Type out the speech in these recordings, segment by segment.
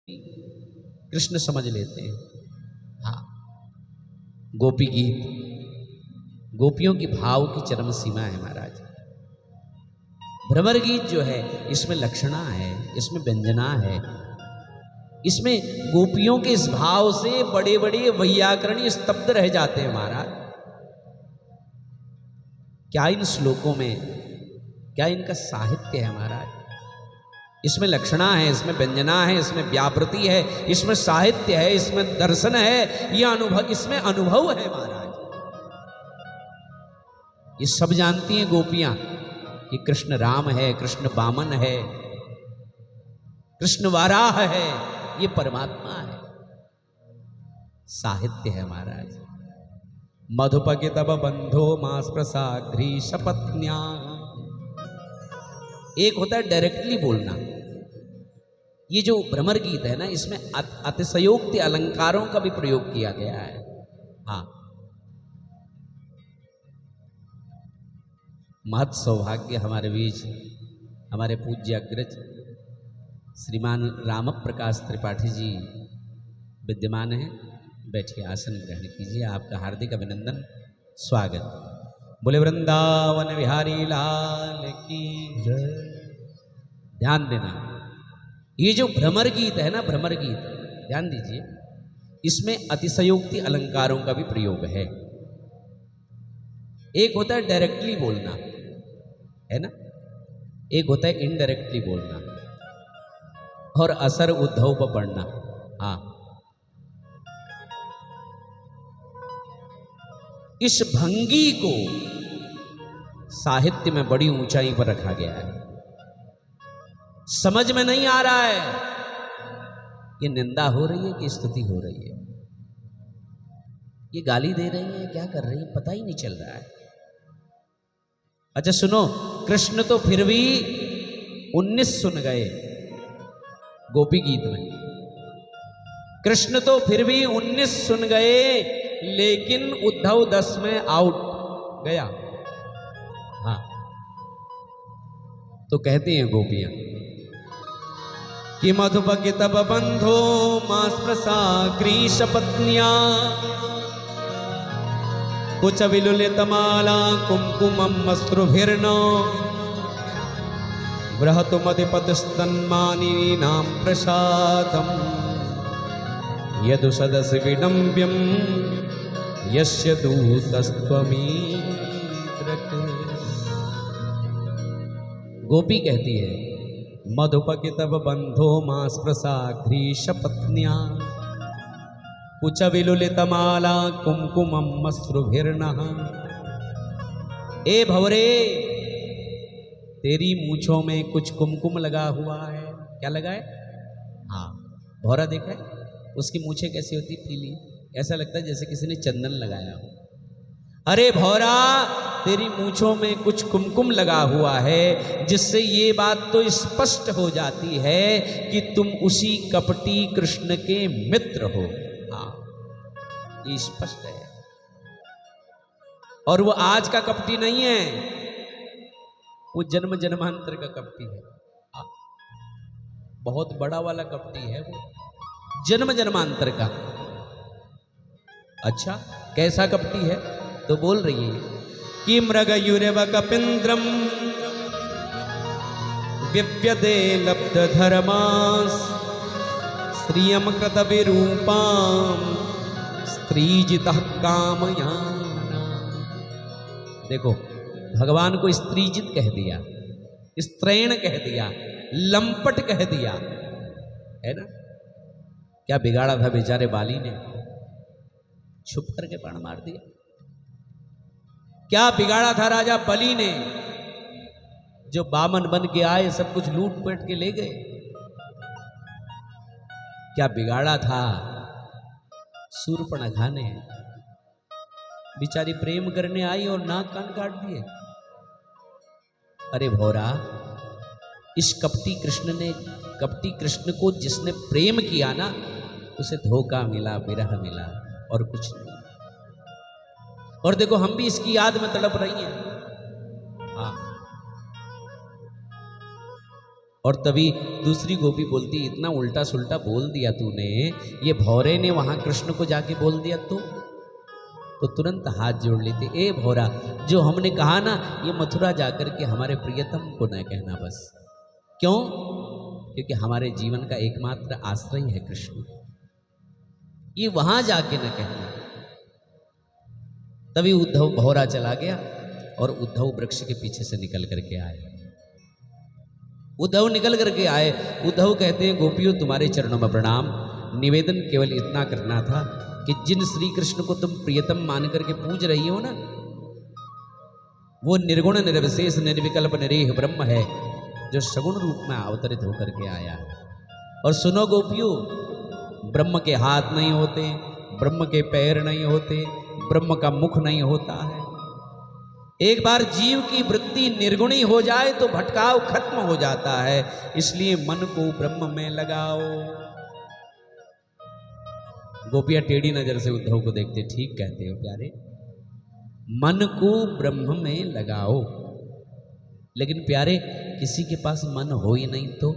कृष्ण समझ लेते हैं। हाँ, गोपी गीत, गोपियों की भाव की चरम सीमा है महाराज। भ्रमर गीत जो है इसमें लक्षणा है, इसमें व्यंजना है, इसमें गोपियों के इस भाव से बड़े बड़े वैयाकरण स्तब्ध रह जाते हैं महाराज। क्या इन श्लोकों में, क्या इनका साहित्य है महाराज। इसमें लक्षणा है, इसमें व्यंजना है, इसमें व्यापृति है, इसमें साहित्य है, इसमें दर्शन है, यह अनुभव, इसमें अनुभव है महाराज। ये सब जानती हैं गोपियां कि कृष्ण राम है, कृष्ण वामन है, कृष्ण वाराह है, ये परमात्मा है। साहित्य है महाराज। मधुपगे तब बंधो मास प्रसाघ्री शपथन्या। एक होता है डायरेक्टली बोलना, ये जो भ्रमर गीत है ना, इसमें अतिशयोक्ति अलंकारों का भी प्रयोग किया गया है। हाँ, महत सौभाग्य हमारे बीच हमारे पूज्य अग्रज श्रीमान राम प्रकाश त्रिपाठी जी विद्यमान हैं। बैठिए, आसन ग्रहण कीजिए। आपका हार्दिक अभिनंदन, स्वागत। बोले वृंदावन बिहारी लाल की जय। ध्यान देना, ये जो भ्रमर गीत है ना, भ्रमर गीत, ध्यान दीजिए, इसमें अतिशयोक्ति अलंकारों का भी प्रयोग है। एक होता है डायरेक्टली बोलना, है ना, एक होता है इनडायरेक्टली बोलना और असर उद्धव पर पड़ना। हाँ, इस भंगी को साहित्य में बड़ी ऊंचाई पर रखा गया है। समझ में नहीं आ रहा है ये निंदा हो रही है कि स्तुति हो रही है, ये गाली दे रही है, क्या कर रही है, पता ही नहीं चल रहा है। अच्छा सुनो, कृष्ण तो फिर भी 19 सुन गए गोपी गीत में, कृष्ण तो फिर भी 19 सुन गए, लेकिन उद्धव 10 में आउट गया। हाँ, तो कहती हैं गोपियां कि मधुपगे तब बंधो मास प्रसाघ्री शपथन्या कुच विलुलितमाला कुमकुमं मस्रुभिर्न बृहतुमधिपतिस्तन्मानिनीनां प्रसादम् यदु सदसि विडम्ब्यं यस्य दूतस्त्वमीद्रक्। गोपी कहती है मधुपगे तब बंधो मास प्रसाघ्री शपथन्या कुच विलुलितमाला कुमकुमं मस्रुभिर्नः। ए भंवरे, तेरी मूछों में कुछ कुमकुम लगा हुआ है। क्या लगा है? हाँ, भौरा देखा है, उसकी मूछें कैसी होती, पीली, ऐसा लगता है जैसे किसी ने चंदन लगाया हो। अरे भौरा, तेरी मूछों में कुछ कुमकुम लगा हुआ है, जिससे ये बात तो स्पष्ट हो जाती है कि तुम उसी कपटी कृष्ण के मित्र हो। हाँ, ये स्पष्ट है। और वो आज का कपटी नहीं है, वो जन्म जन्मांतर का कपटी है। बहुत बड़ा वाला कपटी है वो, जन्म जन्मांतर का। अच्छा, कैसा कपटी है? तो बोल रही है कि मृगयुरेव कपिंद्रम विप्यते लब्ध धर्मास श्रियम कृत विरूपाम स्त्रीजितः कामयाना। देखो, भगवान को स्त्रीजित कह दिया, स्त्रैण कह दिया, लंपट कह दिया, है ना। क्या बिगाड़ा था बेचारे बाली ने, छुप करके बाण मार दिया। क्या बिगाड़ा था राजा बलि ने, जो बामन बन के आए सब कुछ लूट पेट के ले गए। क्या बिगाड़ा था शूर्पणखा ने, बेचारी प्रेम करने आई और नाक कान काट दिए। अरे भौरा, इस कपटी कृष्ण को जिसने प्रेम किया ना, उसे धोखा मिला, विरह मिला, और कुछ नहीं। और देखो, हम भी इसकी याद में तड़प रही हैं। हाँ, और तभी दूसरी गोपी बोलती, इतना उल्टा सुल्टा बोल दिया तूने, ये भौरे ने वहां कृष्ण को जाके बोल दिया तो तुरंत हाथ जोड़ लेते, ए भौरा, जो हमने कहा ना ये मथुरा जाकर के हमारे प्रियतम को न कहना बस। क्यों? क्योंकि हमारे जीवन का एकमात्र आश्रय है कृष्ण, ये वहां जाके न कहना। तभी उद्धव भौरा चला गया और उद्धव वृक्ष के पीछे से निकल करके आए। उद्धव निकल करके आए। उद्धव कहते हैं, गोपियों तुम्हारे चरणों में प्रणाम। निवेदन केवल इतना करना था कि जिन श्री कृष्ण को तुम प्रियतम मान करके पूज रही हो ना, वो निर्गुण निर्विशेष निर्विकल्प निरीह ब्रह्म है, जो सगुण रूप में अवतरित होकर के आया है। और सुनो गोपियों, ब्रह्म के हाथ नहीं होते, ब्रह्म के पैर नहीं होते, ब्रह्म का मुख नहीं होता है। एक बार जीव की वृत्ति निर्गुणी हो जाए तो भटकाव खत्म हो जाता है। इसलिए मन को ब्रह्म में लगाओ। गोपियां टेढ़ी नजर से उद्धव को देखते, ठीक कहते हो प्यारे, मन को ब्रह्म में लगाओ। लेकिन प्यारे, किसी के पास मन हो ही नहीं तो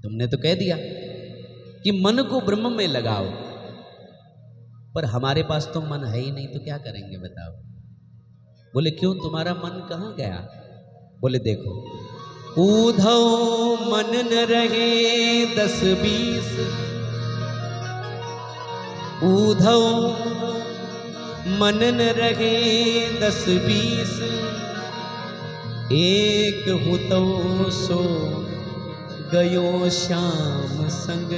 तुमने तो कह दिया कि मन को ब्रह्म में लगाओ, पर हमारे पास तो मन है ही नहीं, तो क्या करेंगे बताओ। बोले क्यों, तुम्हारा मन कहाँ गया? बोले देखो, उद्धव मन न रहे 10-20, उद्धव मन न रहे 10-20, एक हुतो सो गयो श्याम संग,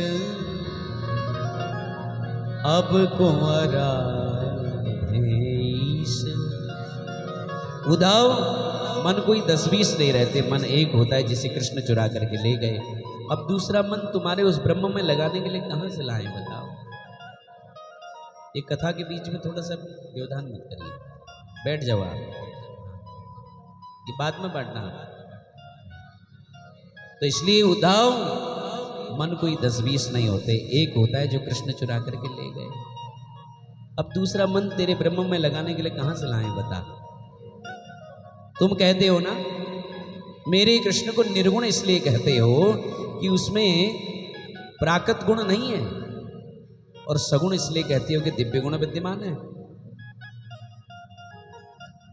अब कुंवरा भेष। उद्धव, मन कोई 10-20 नहीं रहते, मन एक होता है जिसे कृष्ण चुरा करके ले गए। अब दूसरा मन तुम्हारे उस ब्रह्म में लगाने के लिए कहां से लाएं बताओ। एक कथा के बीच में थोड़ा सा व्यवधान मत करिए, बैठ जाओ आप, ये बाद में बैठना। तो इसलिए उद्धव, मन कोई 10-20 नहीं होते, एक होता है जो कृष्ण चुरा करके ले गए। अब दूसरा मन तेरे ब्रह्म में लगाने के लिए कहां से लाएं बता। तुम कहते हो ना, मेरे कृष्ण को निर्गुण इसलिए कहते हो कि उसमें प्राकृत गुण नहीं है, और सगुण इसलिए कहते हो कि दिव्य गुण विद्यमान है।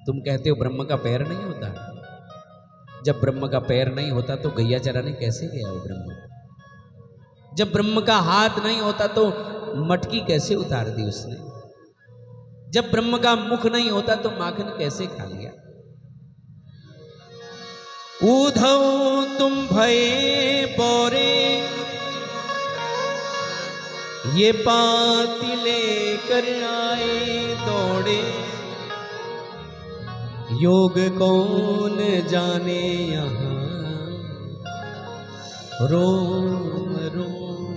तुम कहते हो ब्रह्म का पैर नहीं होता। जब ब्रह्म का पैर नहीं होता तो गैया चराने कैसे गया वो ब्रह्म? जब ब्रह्म का हाथ नहीं होता तो मटकी कैसे उतार दी उसने? जब ब्रह्म का मुख नहीं होता तो माखन कैसे खा लिया? उद्धव तुम भये बोरे, ये पाती लेकर आए दौड़े, योग कौन जाने यहाँ रोम रोम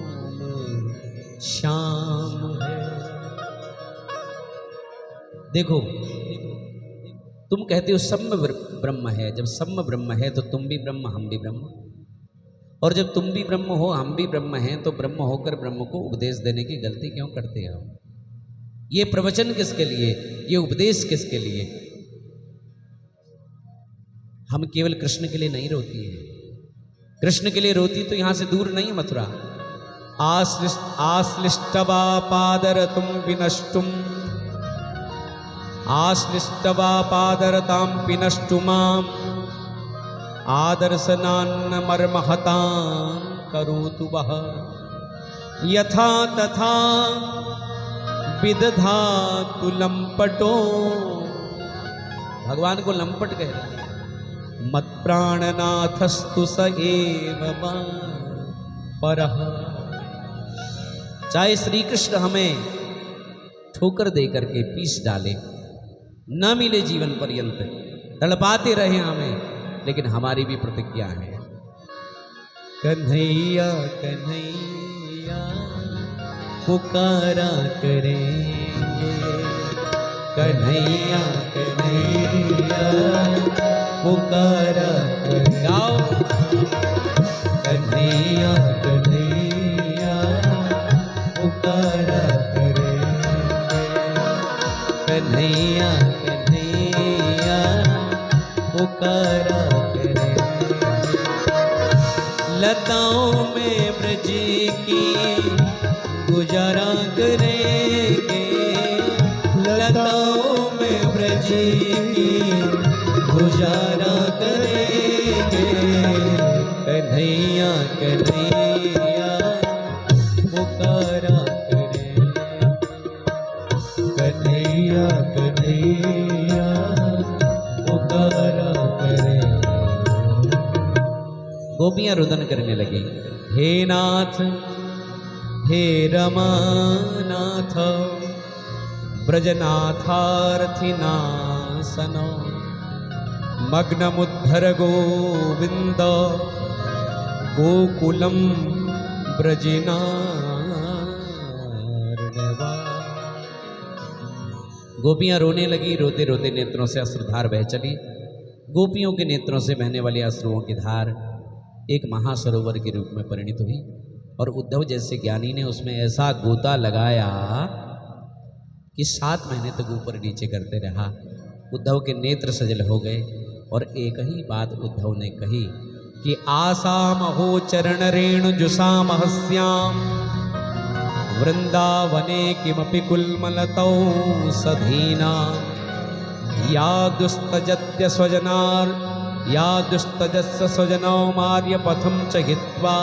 श्याम है। देखो, तुम कहते हो सम्म ब्रह्म है। जब सम्म ब्रह्म है तो तुम भी ब्रह्म, हम भी ब्रह्म। और जब तुम भी ब्रह्म हो, हम भी ब्रह्म हैं, तो ब्रह्म होकर ब्रह्म को उपदेश देने की गलती क्यों करते हो? ये प्रवचन किसके लिए? ये उपदेश किसके लिए? हम केवल कृष्ण के लिए नहीं रोती है। कृष्ण के लिए रोती तो यहां से दूर नहीं, मथुरा। आश्लिष्टवा पादरतुम विनष्टुम, आश्लिष्टवा पादरतां विनष्टुमाम, आदर्शनान्न मर्महतां करोतु वः, यथा तथा विदधातु लंपटो। भगवान को लंपट कह रहे हैं। मत प्राणनाथस्तु स एव परः। चाहे श्री कृष्ण हमें ठोकर दे करके पीस डाले, न मिले जीवन पर्यंत, तड़पाते रहे हमें, लेकिन हमारी भी प्रतिज्ञा है, कन्हैया कन्हैया पुकारा करेंगे, कन्हैया कन्हैया पुकारा गाओ, कन्हैया कन्हैया पुकारा करेंगे, कन्हैया कन्हैया पुकारा करेंगे। गुजारा करेंगे, लताओं में ब्रज की गुजारा करेंगे। कन्हैया कन्हैया पुकारा करें, कन्हैया कन्हैया पुकारा करें। गोपियां रुदन करने लगी, हे नाथ हे रमानाथ ब्रजनाथार्थिनासनो मग्नमुद्धर गोविंद गोकुलम ब्रजनार्णवा। गोपियां रोने लगी, रोते रोते नेत्रों से अश्रुधार बह चली। गोपियों के नेत्रों से बहने वाली अश्रुओं की धार एक महासरोवर के रूप में परिणित हुई और उद्धव जैसे ज्ञानी ने उसमें ऐसा गोता लगाया कि 7 महीने तक ऊपर नीचे करते रहा। उद्धव के नेत्र सजल हो गए और एक ही बात उद्धव ने कही कि आसाम हो चरण रेणु जुसाम हस्याम वृंदावने किमपि कुलमलतौ सधीना या दुस्तजत्य स्वजनार या दुस्तजस्य स्वजनौ मार्य पथम च हित्वा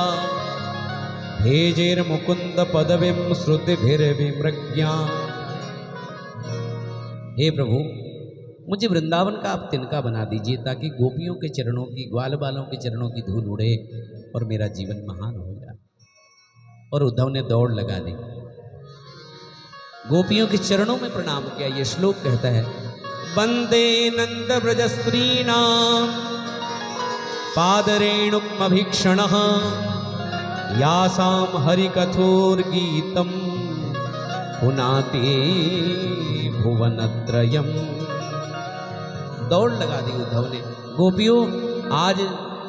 भेजेर्मुकुंद पदवीं श्रुतिभिर्विमृग्या। हे प्रभु, मुझे वृंदावन का आप तिनका बना दीजिए ताकि गोपियों के चरणों की, ग्वाल बालों के चरणों की धूल उड़े और मेरा जीवन महान हो जाए। और उद्धव ने दौड़ लगा दी, गोपियों के चरणों में प्रणाम किया। ये श्लोक कहता है, वंदे नंद ब्रज स्त्रीणाम पादरेणुमभीक्षणः यासाम हरिकथोर्गीतम पुनाति भुवनत्रयम। दौड़ लगा दी उद्धव ने। गोपियों, आज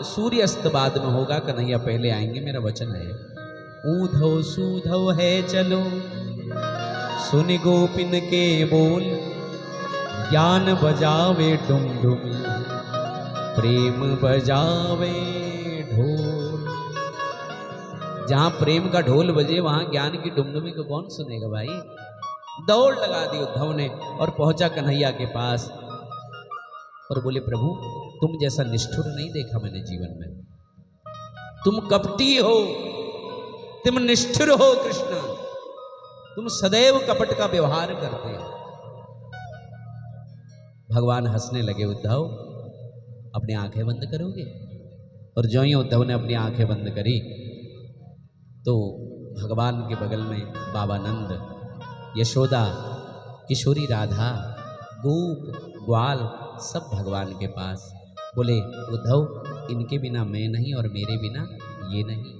सूर्य अस्त बाद में होगा, कन्हैया पहले आएंगे, मेरा वचन है। ऊधव सूधव है चलो, सुनि गोपिन के बोल, ज्ञान बजावे डुमडुमी, प्रेम बजावे ढोल। जहां प्रेम का ढोल बजे वहां ज्ञान की डुमडुमी को कौन सुनेगा भाई। दौड़ लगा दी उद्धव ने और पहुंचा कन्हैया के पास और बोले, प्रभु तुम जैसा निष्ठुर नहीं देखा मैंने जीवन में। तुम कपटी हो, तुम निष्ठुर हो कृष्ण, तुम सदैव कपट का व्यवहार करते हो। भगवान हंसने लगे, उद्धव अपनी आंखें बंद करोगे? और जो ही उद्धव ने अपनी आंखें बंद करी तो भगवान के बगल में बाबा नंद, यशोदा, किशोरी राधा, गोप, ग्वाल सब भगवान के पास। बोले, उद्धव इनके बिना मैं नहीं और मेरे बिना ये नहीं।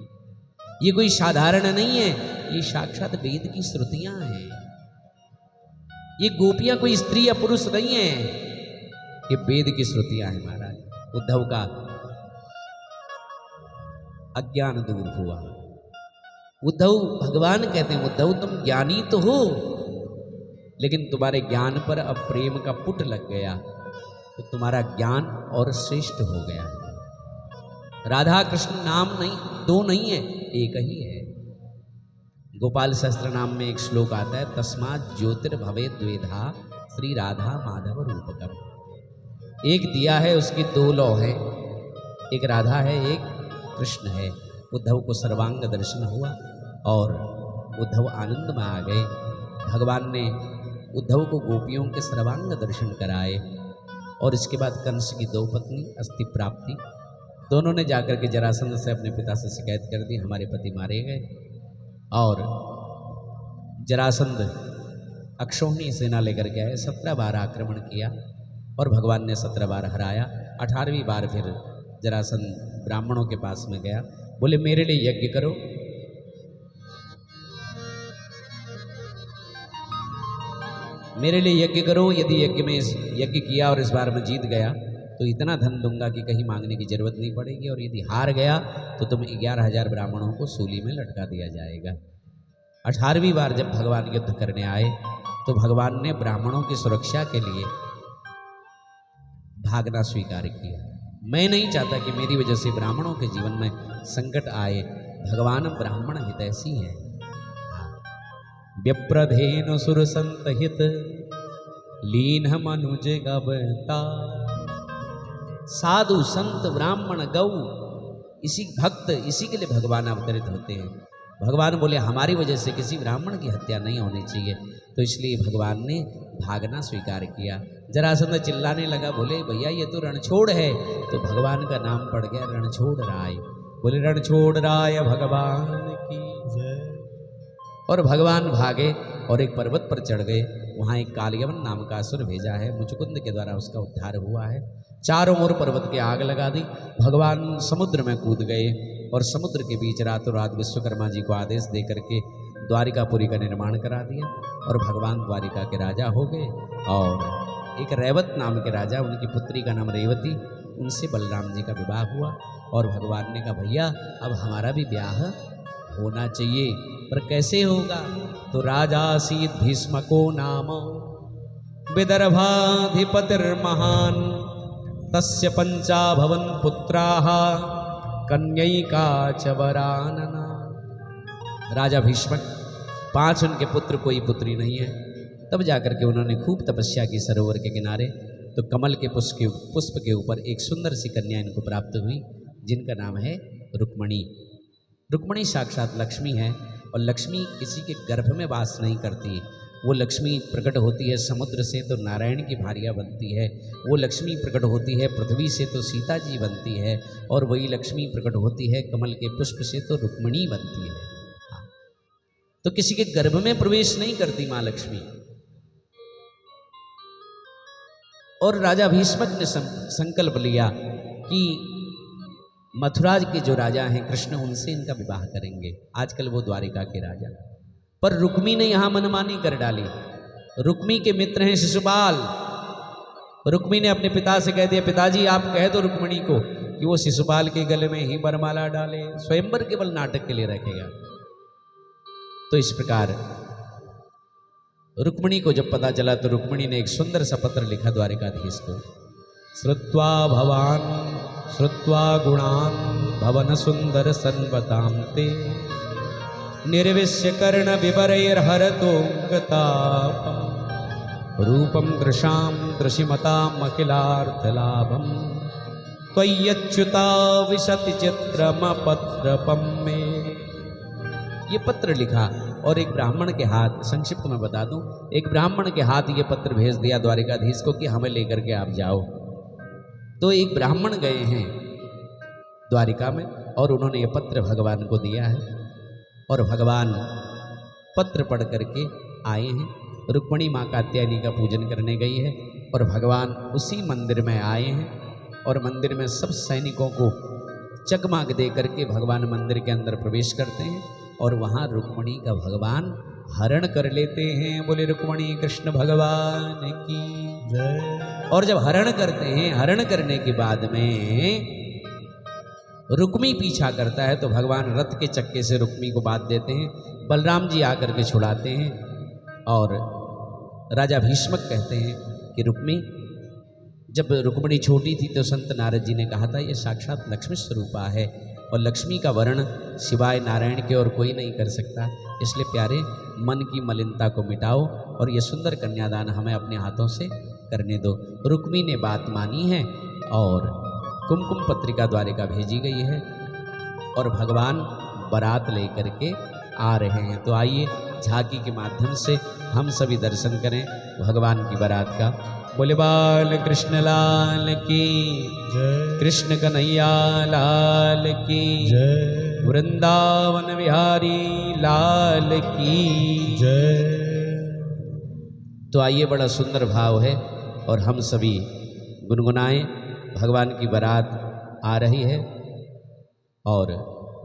ये कोई साधारण नहीं है, ये साक्षात वेद की श्रुतियां हैं। ये गोपियां कोई स्त्री या पुरुष नहीं है, ये वेद की श्रुतियां हैं महाराज। उद्धव का अज्ञान दूर हुआ। उद्धव, भगवान कहते हैं, उद्धव तुम ज्ञानी तो हो, लेकिन तुम्हारे ज्ञान पर अब प्रेम का पुट लग गया तो तुम्हारा ज्ञान और श्रेष्ठ हो गया। राधा कृष्ण नाम नहीं, दो नहीं है, एक ही है। गोपाल सहस्त्र नाम में एक श्लोक आता है, तस्मात् ज्योतिर्भवेत् द्वेधा श्री राधा माधव रूपकम। एक दिया है, उसकी 2 लौ है, एक राधा है, एक कृष्ण है। उद्धव को सर्वांग दर्शन हुआ और उद्धव आनंद में आ गए। भगवान ने उद्धव को गोपियों के सर्वांग दर्शन कराए और इसके बाद कंस की 2 पत्नी अस्थि प्राप्ति। दोनों ने जाकर के जरासंध से अपने पिता से शिकायत कर दी, हमारे पति मारे गए। और जरासंध अक्षौहिणी सेना लेकर के आए, 17 बार आक्रमण किया और भगवान ने 17 बार हराया। 18वीं बार फिर जरासंध ब्राह्मणों के पास में गया, बोले मेरे लिए यज्ञ करो। मेरे लिए यज्ञ करो, यदि यज्ञ किया और इस बार मैं जीत गया तो इतना धन दूंगा कि कहीं मांगने की जरूरत नहीं पड़ेगी, और यदि हार गया तो तुम 11,000 ब्राह्मणों को सूली में लटका दिया जाएगा। 18वीं बार जब भगवान युद्ध करने आए तो भगवान ने ब्राह्मणों की सुरक्षा के लिए भागना स्वीकार किया। मैं नहीं चाहता कि मेरी वजह से ब्राह्मणों के जीवन में संकट आए। भगवान ब्राह्मण हितैषी है। व्यप्रधेनु सुर संतहित लीन मनुज गवता। साधु संत ब्राह्मण गौ इसी भक्त इसी के लिए भगवान अवतरित होते हैं। भगवान बोले हमारी वजह से किसी ब्राह्मण की हत्या नहीं होनी चाहिए, तो इसलिए भगवान ने भागना स्वीकार किया। जरासंध चिल्लाने लगा, बोले भैया ये तो रणछोड़ है, तो भगवान का नाम पड़ गया रणछोड़ राय। बोले रणछोड़ राय भगवान की जय। और भगवान भागे और एक पर्वत पर चढ़ गए। वहाँ एक कालयवन नाम का असुर भेजा है, मुचुकुंद के द्वारा उसका उद्धार हुआ है। चारों ओर पर्वत के आग लगा दी। भगवान समुद्र में कूद गए और समुद्र के बीच रातों रात विश्वकर्मा जी को आदेश दे करके द्वारिकापुरी का निर्माण करा दिया और भगवान द्वारिका के राजा हो गए। और एक रैवत नाम के राजा, उनकी पुत्री का नाम रेवती, उनसे बलराम जी का विवाह हुआ। और भगवान ने कहा भैया अब हमारा भी ब्याह होना चाहिए, पर कैसे होगा? तो राजासीत भीष्मको नाम विदर्भाधिपतिर्महान तस्य पंचाभवन पुत्राः कन्यैका च वरानना। राजा भीष्मक 5 उनके पुत्र, कोई पुत्री नहीं है। तब जाकर के उन्होंने खूब तपस्या की सरोवर के किनारे, तो कमल के पुष्प के ऊपर एक सुंदर सी कन्या इनको प्राप्त हुई, जिनका नाम है रुक्मणी। रुक्मणी साक्षात लक्ष्मी है, और लक्ष्मी किसी के गर्भ में वास नहीं करती। वो लक्ष्मी प्रकट होती है समुद्र से तो नारायण की भार्या बनती है, वो लक्ष्मी प्रकट होती है पृथ्वी से तो सीता जी बनती है, और वही लक्ष्मी प्रकट होती है कमल के पुष्प से तो रुक्मणी बनती है। हाँ। तो किसी के गर्भ में प्रवेश नहीं करती माँ लक्ष्मी। और राजा भीष्मक ने संकल्प लिया कि मथुरा के जो राजा हैं कृष्ण, उनसे इनका विवाह करेंगे। आजकल वो द्वारिका के राजा, पर रुक्मी ने यहां मनमानी कर डाली। रुक्मी के मित्र हैं शिशुपाल। रुक्मी ने अपने पिता से कह दिया, पिताजी आप कह दो रुक्मिणी को कि वो शिशुपाल के गले में ही वरमाला डाले, स्वयंवर केवल नाटक के लिए रखेगा। तो इस प्रकार रुक्मिणी को जब पता चला, तो रुक्मिणी ने एक सुंदर सा पत्र लिखा द्वारिकाधीश को। श्रुत्वा भवान श्रुत्वा गुणान भवन सुंदर सन्वतां ते निर्विश्य कर्ण विवरैर्हरतो गतापं रूपं दृशां दृशिमताम् अखिलार्थलाभं त्वय्यच्युता विशति चित्रमपत्रपं मे। ये पत्र लिखा और एक ब्राह्मण के हाथ, संक्षिप्त में बता दूं, एक ब्राह्मण के हाथ ये पत्र भेज दिया द्वारिकाधीश को कि हमें लेकर के आप जाओ। तो एक ब्राह्मण गए हैं द्वारिका में और उन्होंने ये पत्र भगवान को दिया है, और भगवान पत्र पढ़ करके आए हैं। रुक्मिणी माँ कात्यायनी का पूजन करने गई है और भगवान उसी मंदिर में आए हैं, और मंदिर में सब सैनिकों को चकमाक दे करके भगवान मंदिर के अंदर प्रवेश करते हैं, और वहाँ रुक्मिणी का भगवान हरण कर लेते हैं। बोले रुक्मिणी कृष्ण भगवान की जय। और जब हरण करते हैं, हरण करने के बाद में रुक्मी पीछा करता है, तो भगवान रथ के चक्के से रुक्मी को बांध देते हैं। बलराम जी आकर के छुड़ाते हैं, और राजा भीष्मक कहते हैं कि रुक्मी, जब रुक्मिणी छोटी थी तो संत नारद जी ने कहा था ये साक्षात लक्ष्मी स्वरूपा है, और लक्ष्मी का वर्ण शिवाय नारायण के और कोई नहीं कर सकता। इसलिए प्यारे मन की मलिनता को मिटाओ और ये सुंदर कन्यादान हमें अपने हाथों से करने दो। रुक्मी ने बात मानी है और कुमकुम पत्रिका द्वारिका भेजी गई है, और भगवान बारात लेकर के आ रहे हैं। तो आइए झांकी के माध्यम से हम सभी दर्शन करें भगवान की बारात का। बोले बाल कृष्ण लाल की जय, कृष्ण कन्हैया लाल की जय, वृंदावन बिहारी लाल की जय। तो आइए, बड़ा सुंदर भाव है और हम सभी गुनगुनाएं। भगवान की बारात आ रही है और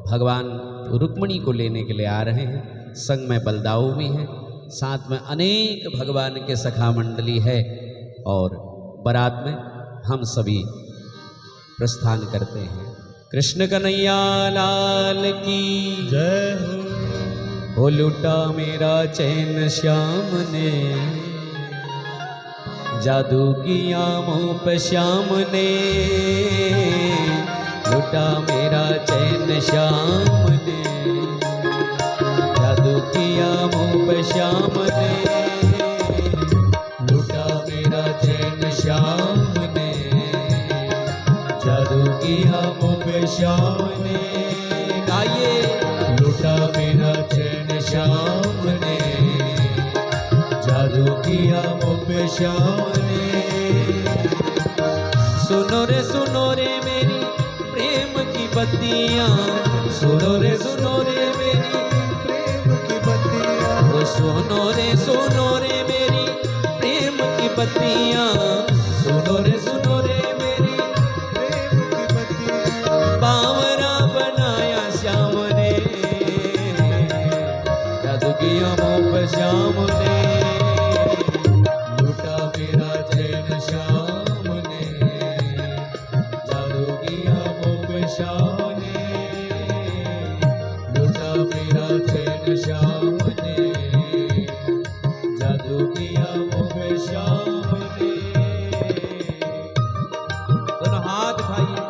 भगवान रुक्मिणी को लेने के लिए आ रहे हैं। संग में बलदाऊ भी हैं, साथ में अनेक भगवान के सखा मंडली है, और बारात में हम सभी प्रस्थान करते हैं। कृष्ण कन्हैया लाल की जय हो लुटा मेरा चैन श्याम ने, जादू किया मुँह पे श्याम ने, लुटा मेरा चैन श्याम ने, जादू किया मुँह पे श्याम ने, लूटा मेरा चैन श्याम ने, जादू किया मुझ पे श्याम ने। गाइए। लूटा मेरा चैन श्याम ने, जादू किया मुझ पे श्याम ने। सुनो रे मेरी प्रेम की बत्तियां, सुनो रे मेरी प्रेम की बत्तियां, वो सुनो रे मेरी प्रेम की बत्तियां, सुनो रे मेरी प्रेम की बत्तियां। बावरा बनाया श्याम ने, जादू किया मुझ पे श्याम ने। लूटा मेरा चैन श्याम ने, जादू किया मुझ पे श्याम ने। लूटा मेरा चैन श्याम ने, जादू किया मुझ पे श्याम ने। दोनों हाथ उठाइए।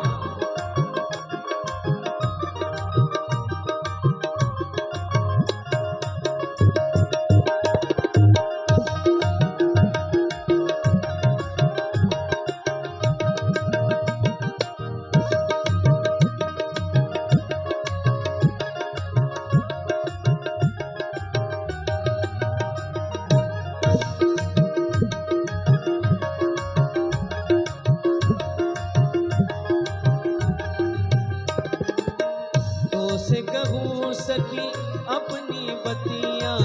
से कहूँ सखी अपनी बत्तियाँ,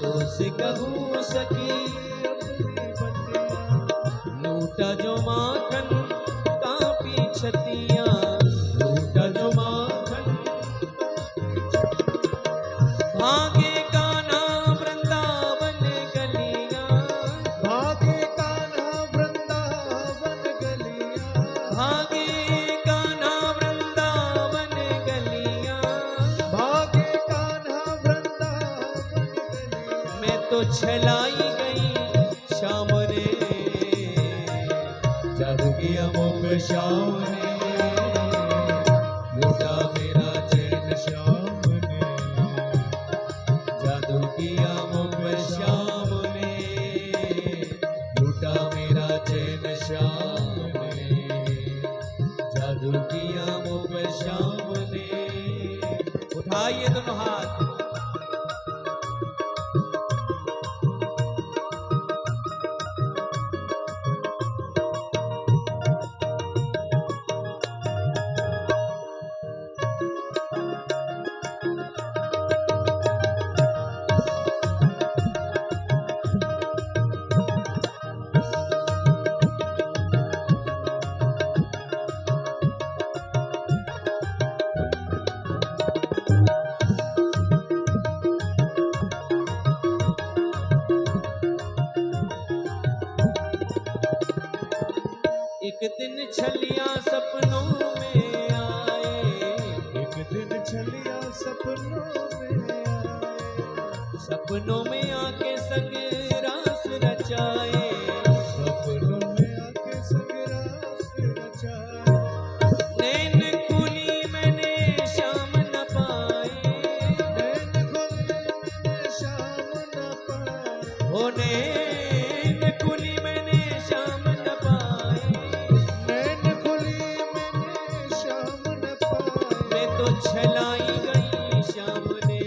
तो से कहूँ सखी अपनी बत्तियाँ। लूटा जो माखन कांपी छतियाँ, लूटा जो माखन। भागे कान्हा वृंदावन गलियाँ, भागे कान्हा वृंदावन गलियाँ, भागे तो छलाई गई श्याम ने, जादू किया मुझ पे श्याम ने। लूटा मेरा चैन श्याम ने, जादू किया मुझ पे श्याम ने। लूटा मेरा चैन श्याम ने, जादू किया मुझ पे श्याम ने। उठाइए दोनों हाथ। एक दिन छलिया सपनों में आए, एक दिन छलिया सपनों में आए। सपनों में आके संग रास रचाए, सपनों में आके संग रास रचाए। नैन खुली मैंने श्याम न पाए, नैन खुली मैंने श्याम न पाए। हो नैन खुली मैंने श्याम न पाए, छलाई गई श्याम ने,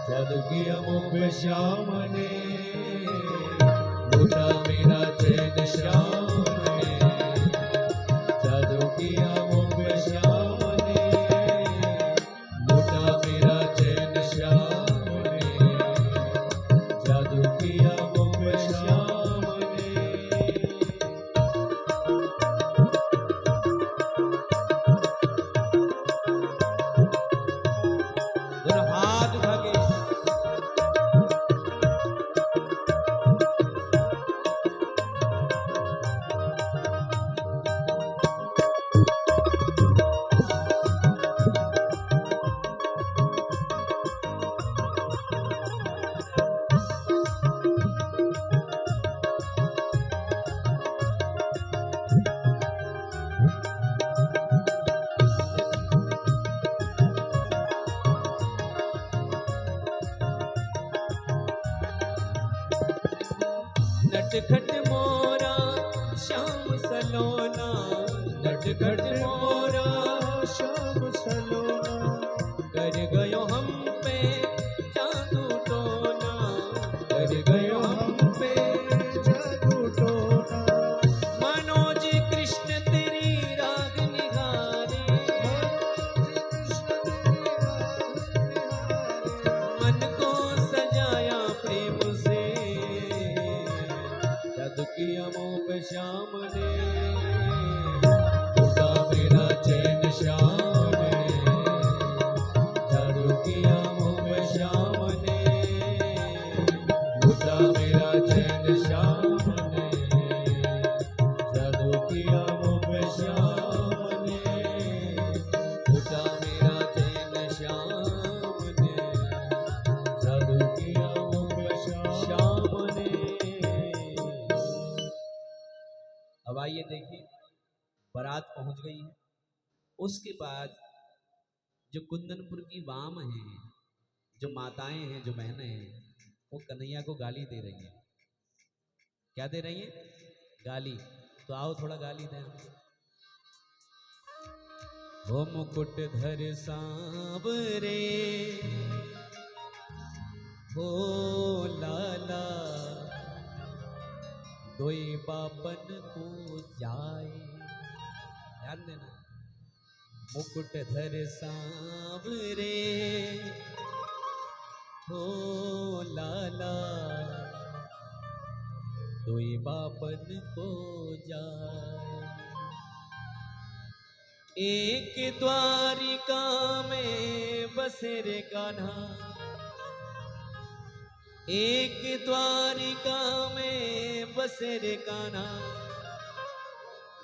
जादू किया मुझ पे श्याम ने। लूटा मेरा चैन श्याम ने, जादू किया मुझ पे श्याम ने। लूटा मेरा चैन श्याम ने, जादू किया मुझ पे श्याम ने। हाथ उठा के नटखट मोरा श्याम सलोना, नटखट मोरा श्याम सलोना, कर गयो हम पे जादू टोना, कर गयो हम पे जादू टोना, मनोज कृष्ण तेरी राग निगारे, मन को सजाया प्रेम से, जादू किया मोह पे श्याम ने, टूटा मेरा चैन श्याम ने, जादू किया मोह पे श्याम ने, टूटा मेरा चैन श्याम ने, जादू किया मोह पे श्याम ने, टूटा मेरा चैन श्याम ने, जादू किया मोह पे श्याम ने। अब आइए देखिए, बारात पहुंच गई है। उसके बाद जो कुंदनपुर की वाम हैं, जो माताएं हैं, जो बहनें हैं, वो कन्हैया को गाली दे रही हैं। क्या दे रही हैं? गाली। तो आओ थोड़ा गाली दें। हो मुकुट धर सांवरे, हो लाला, दोई बापन को जाए। ध्यान देना, मुकुट धर सांवरे, हो लाला, दोई बापन को जाए। एक द्वारिका में बसे रे कान्हा, एक द्वारिका में बसे रे कान्हा,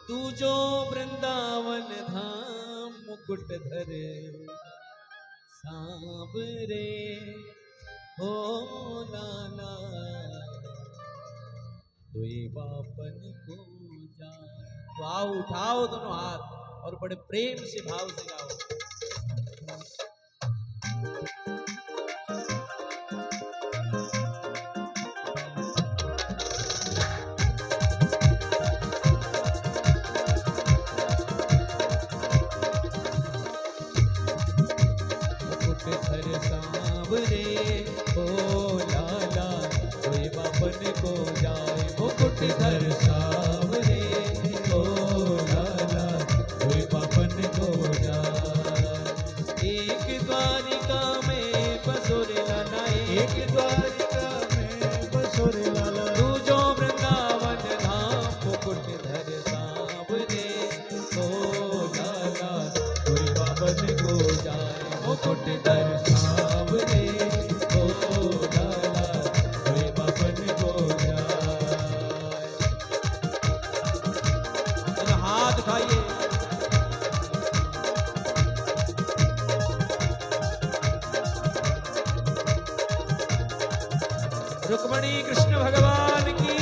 तू जो वृंदावन धाम मुकुट धरे सांवरे, हो लाला, दोई बापन को जाए। तो आओ, उठाओ दोनों हाथ और बड़े प्रेम से भाव से गाओ। सांवरे, हो लाला, कोई बापन को जाए। मुकुट धर सांवरे, हो लाला, कोई बापन को जाए। एक द्वारिका में बसोरे लाला, एक द्वारिका में बसोरे लाला, तू जो वृंदावन धाम मुकुट धर सांवरे, हो लाला, कोई बापन को जाए। मुकुट धर सांवरे, हो लाला, कोई बापन को जाए। हाथ उठाइए। रुक्मणी कृष्ण भगवान की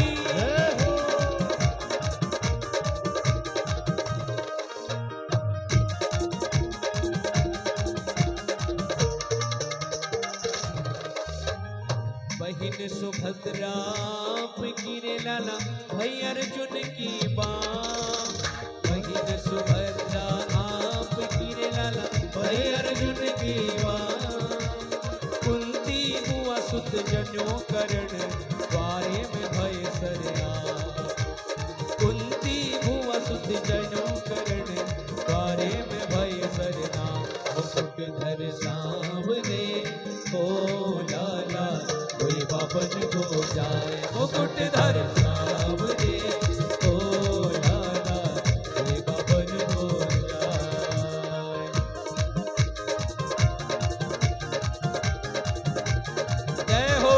बहिन सुभद्रा गिरे लाला, भई अर्जुन की बाँ। बहिन सुभद्रा आप गिरे लाला, भई अर्जुन की बाँ। कुंती बुआ सुत जनो करण, द्वारे में भय सरया। कुंती बुआ सुत जनो करण, द्वारे में भय सरना। मुकुट धर सांवरे, हो लाला, कोई बापन को जाए। मुकुट धर सांवरे, हो लाला, कोई बापन को जाए। जय हो।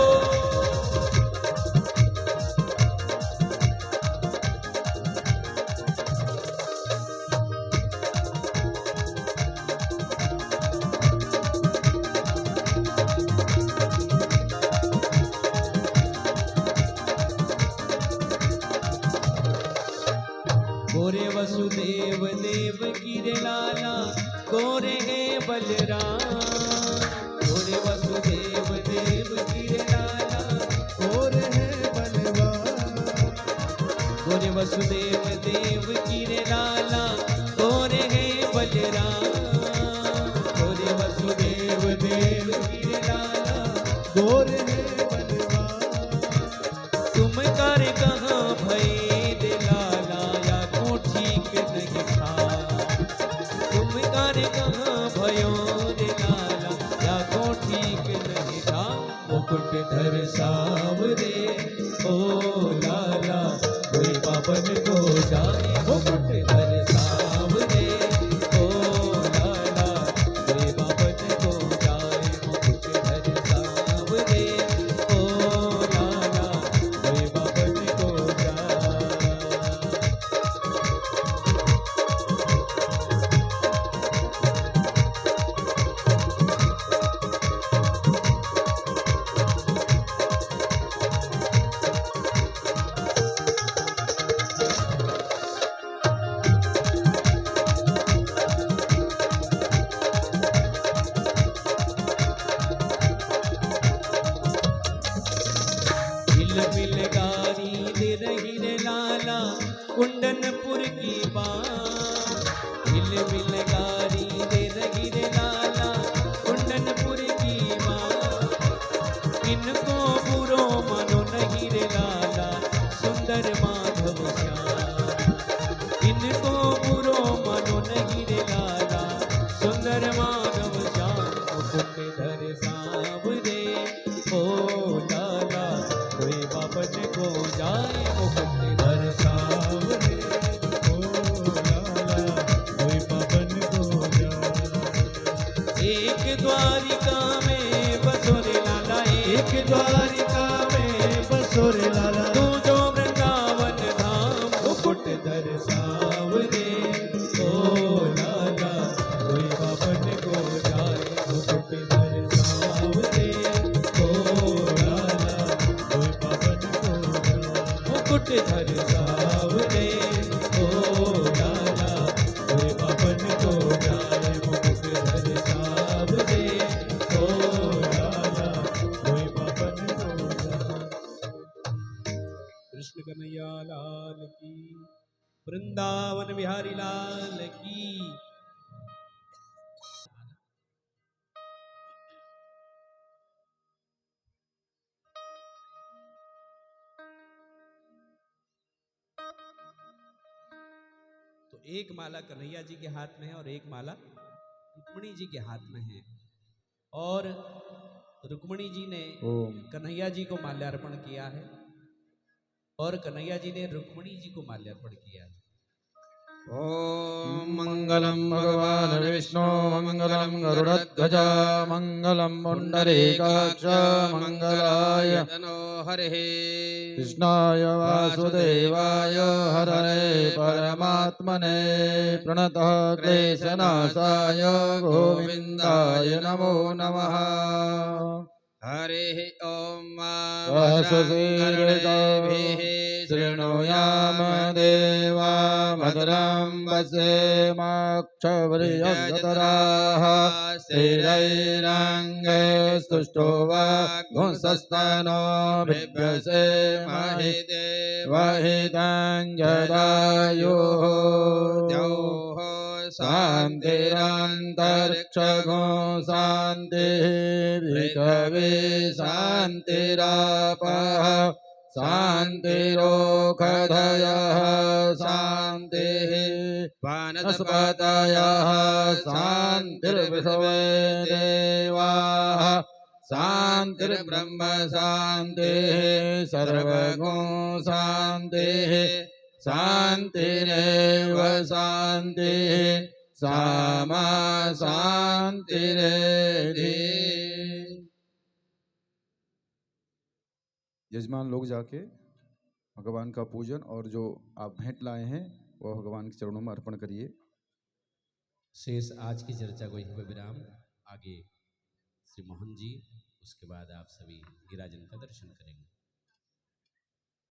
धर सावरे ओ लाला कोई पापन को जाए मुकुट धर सावरे ओ लाला कोई पापन को जाए मुकुट धर सावरे ओ लाला कोई पापन को जाए। हिल मिल गारी दे रही रे लाला कुंडनपुर की बात। हिल मिल गारी दे रही रे लाला कुंडनपुर की बात। इनको बुरो मानो नहीं रे लाला सुंदर माधव श्याम। इनको बुरो मानो नहीं रे लाला सुंदर माधव श्याम। मुकुट धर सावरे ओ लाला कोई बापन को जाए मुकुट धर सावरे ओ लाला कोई बापन को जाए। एक द्वारिका में बसो रे लाला एक द्वारिका में बसो रे लाला तू जो वृंदावन धाम। मुकुट धर सावरे ओ लाला कोई बापन को जाए मुकुट धर सावरे ओ लाला कोई बापन को जाए। मुकुट धर सावरे ओ लाला कोई बापन को जाए मुकुट धर सावरे ओ लाला कोई बापन को जाए। कृष्ण कन्हैया लाल की, वृंदावन बिहारी लाल की। तो एक माला कन्हैया जी के हाथ में है और एक माला रुक्मिणी जी के हाथ में है। और रुक्मिणी जी ने कन्हैया जी को माल्यार्पण किया है और कन्हैया जी ने रुक्मिणी जी को माल्यार्पण किया है। ॐ मङ्गलं भगवान् विष्णु मङ्गलं गरुडध्वज मङ्गलं पुण्डरीकाक्ष मङ्गलाय तनो हरिः कृष्णाय वासुदेवाय हरये परमात्मने प्रणतः क्लेशनाशाय गोविन्दाय नमो नमः। हरिः ॐ सहस्रशीर्षदेभिः शृणुयाम देवा भद्रं पश्येमाक्षव्रियजतराः स्थिरैरङ्गे स्तुष्टो वाग्भुंसस्तनो बिभ्यसे महिदेवहितं जदायुः द्यौः शान्तिरन्तरिक्षगो शान्तिः पृथिवी शान्तिरापः शान्तिरोषधयः शान्तिः वनस्पतयः शान्तिर्विश्वे देवाः शान्तिर्ब्रह्म शान्तिः सर्वगो शान्तिः शान्तिरेव शान्तिः सामा शान्तिरेधि। यजमान लोग जाके भगवान का पूजन और जो आप भेंट लाए हैं वो भगवान के चरणों में अर्पण करिए। शेष आज की चर्चा को यहीं पर विराम। आगे श्री मोहन जी, उसके बाद आप सभी गिरिराजन का दर्शन करेंगे।